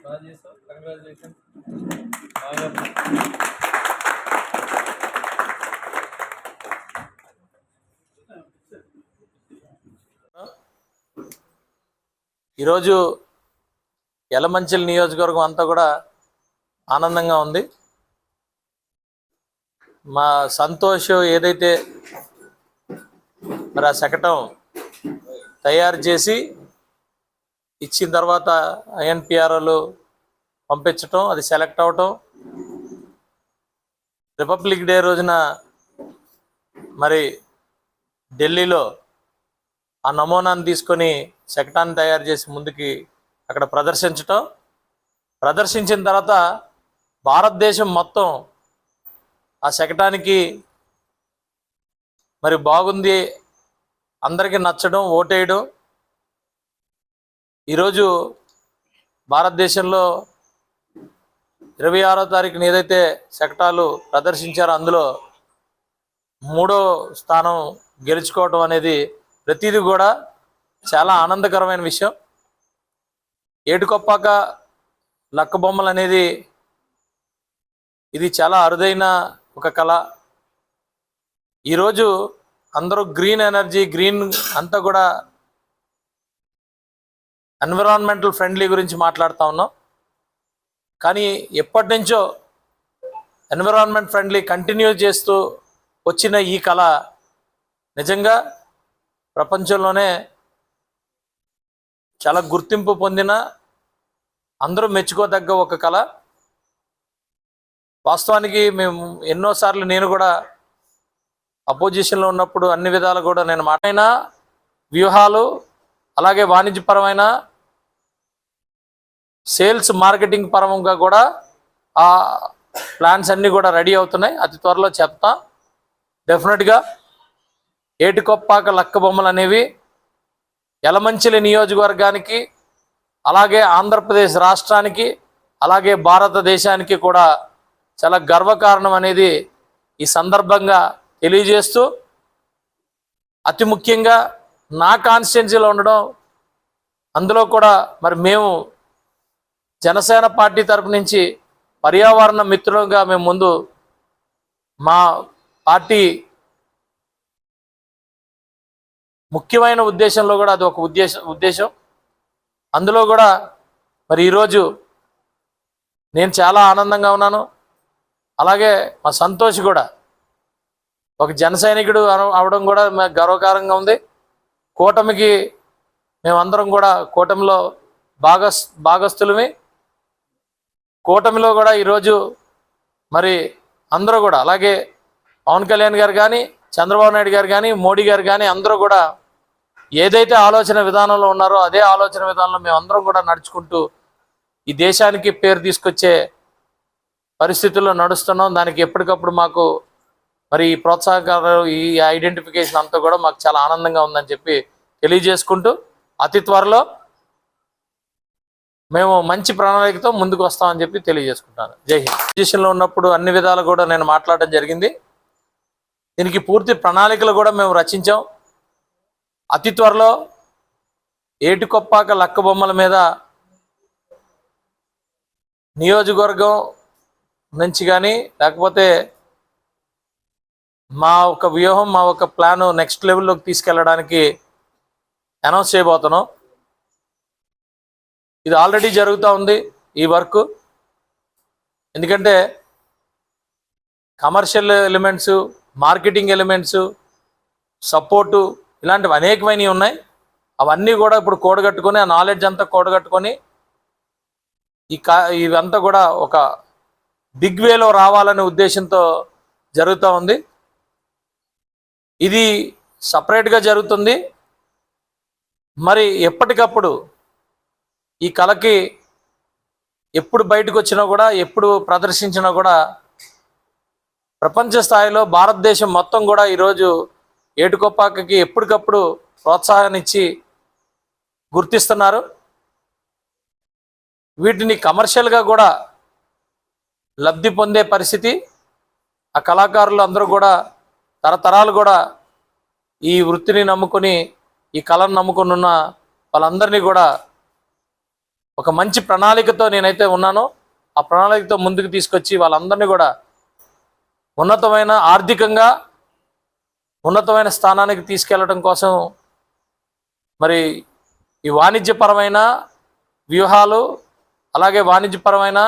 ఈరోజు యలమంచిలి నియోజకవర్గం అంతా కూడా ఆనందంగా ఉంది. మా సంతోష్ ఏదైతే మరి ఆ శకటం తయారు చేసి ఇచ్చిన తర్వాత ఐఎన్పిఆర్ఓలు పంపించటం, అది సెలెక్ట్ అవటం, రిపబ్లిక్ డే రోజున మరి ఢిల్లీలో ఆ నమూనాను తీసుకొని శకటాన్ని తయారు చేసి ముందుకి అక్కడ ప్రదర్శించిన తర్వాత భారతదేశం మొత్తం ఆ శకటానికి మరి బాగుంది, అందరికీ నచ్చడం, ఓటేయడం. ఈరోజు భారతదేశంలో 26వ తారీఖున ఏదైతే శకటాలు ప్రదర్శించారో అందులో 3వ స్థానం గెలుచుకోవడం అనేది ప్రతిదీ కూడా చాలా ఆనందకరమైన విషయం. ఏటికొప్పాక లక్క బొమ్మలు అనేది ఇది చాలా అరుదైన ఒక కళ. ఈరోజు అందరూ గ్రీన్ ఎనర్జీ, గ్రీన్ అంతా కూడా ఎన్విరాన్మెంటల్ ఫ్రెండ్లీ గురించి మాట్లాడుతూ ఉన్నాం. కానీ ఎప్పటి నుంచో ఎన్విరాన్మెంట్ ఫ్రెండ్లీ కంటిన్యూ చేస్తూ వచ్చిన ఈ కళ నిజంగా ప్రపంచంలోనే చాలా గుర్తింపు పొందిన, అందరూ మెచ్చుకోదగ్గ ఒక కళ. వాస్తవానికి మేము ఎన్నోసార్లు, నేను కూడా అపోజిషన్లో ఉన్నప్పుడు అన్ని విధాలు కూడా నేను మాట్లాడిన వ్యూహాలు, అలాగే వాణిజ్యపరమైన సేల్స్ మార్కెటింగ్ పరంగా కూడా ఆ ప్లాన్స్ అన్నీ కూడా రెడీ అవుతున్నాయి. అతి త్వరలో చెప్తా. డెఫినెట్గా ఏటికొప్పాక లక్క బొమ్మలు అనేవి యలమంచిలి నియోజకవర్గానికి, అలాగే ఆంధ్రప్రదేశ్ రాష్ట్రానికి, అలాగే భారతదేశానికి కూడా చాలా గర్వకారణం అనేది ఈ సందర్భంగా తెలియజేస్తూ, అతి ముఖ్యంగా నా కాన్స్టిట్యున్సీలో ఉండడం, అందులో కూడా మరి మేము జనసేన పార్టీ తరపు నుంచి పర్యావరణ మిత్రులుగా మేము ముందు మా పార్టీ ముఖ్యమైన ఉద్దేశంలో కూడా అది ఒక ఉద్దేశం. అందులో కూడా మరి ఈరోజు నేను చాలా ఆనందంగా ఉన్నాను. అలాగే మా సంతోష్ కూడా ఒక జన సైనికుడు అవడం కూడా గర్వకారంగా ఉంది. కూటమికి మేమందరం కూడా కూటమిలో భాగస్థులమే. కూటమిలో కూడా ఈరోజు మరి అందరూ కూడా, అలాగే పవన్ కళ్యాణ్ గారు కానీ, చంద్రబాబు నాయుడు గారు కానీ, మోడీ గారు కానీ అందరూ కూడా ఏదైతే ఆలోచన విధానంలో ఉన్నారో అదే ఆలోచన విధానంలో మేమందరం కూడా నడుచుకుంటూ ఈ దేశానికి పేరు తీసుకొచ్చే పరిస్థితుల్లో నడుస్తున్నాం. దానికి ఎప్పటికప్పుడు మాకు మరి ఈ ప్రోత్సాహకాలు, ఈ ఐడెంటిఫికేషన్ అంతా కూడా మాకు చాలా ఆనందంగా ఉందని చెప్పి తెలియజేసుకుంటూ, అతి త్వరలో మేము మంచి ప్రణాళికతో ముందుకు వస్తామని చెప్పి తెలియజేసుకుంటాను. జై హింద్. పొజిషన్లో ఉన్నప్పుడు అన్ని విధాలు కూడా నేను మాట్లాడడం జరిగింది. దీనికి పూర్తి ప్రణాళికలు కూడా మేము రచించాం. అతి త్వరలో ఏటికొప్పాక లక్క బొమ్మల మీద నియోజకవర్గం నుంచి కానీ, లేకపోతే మా ఒక వ్యూహం, మా ఒక ప్లాను నెక్స్ట్ లెవెల్లోకి తీసుకెళ్ళడానికి అనౌన్స్ చేయబోతున్నాం. ఇది ఆల్రెడీ జరుగుతూ ఉంది ఈ వర్క్. ఎందుకంటే commercial elements, marketing elements, support, ఇలాంటివి అనేకమైనవి ఉన్నాయి. అవన్నీ కూడా ఇప్పుడు కూడగట్టుకొని, ఆ నాలెడ్జ్ అంతా కూడగట్టుకొని ఇవంతా కూడా ఒక బిగ్ వేలో రావాలనే ఉద్దేశంతో జరుగుతూ ఉంది. ఇది సపరేట్గా జరుగుతుంది. మరి ఎప్పటికప్పుడు ఈ కళకి ఎప్పుడు బయటకు వచ్చినా కూడా, ఎప్పుడు ప్రదర్శించినా కూడా ప్రపంచ స్థాయిలో భారతదేశం మొత్తం కూడా ఈరోజు ఏటికొప్పాకకి ఎప్పటికప్పుడు ప్రోత్సాహాన్ని ఇచ్చి గుర్తిస్తున్నారు. వీటిని కమర్షియల్గా కూడా లబ్ధి పొందే పరిస్థితి ఆ కళాకారులు అందరూ కూడా తరతరాలు కూడా ఈ వృత్తిని నమ్ముకొని, ఈ కళను నమ్ముకొని ఉన్న వాళ్ళందరినీ కూడా ఒక మంచి ప్రణాళికతో నేనైతే ఉన్నానో ఆ ప్రణాళికతో ముందుకు తీసుకొచ్చి వాళ్ళందరినీ కూడా ఉన్నతమైన ఆర్థికంగా ఉన్నతమైన స్థానానికి తీసుకెళ్లడం కోసం మరి ఈ వాణిజ్యపరమైన వ్యూహాలు అలాగే వాణిజ్యపరమైన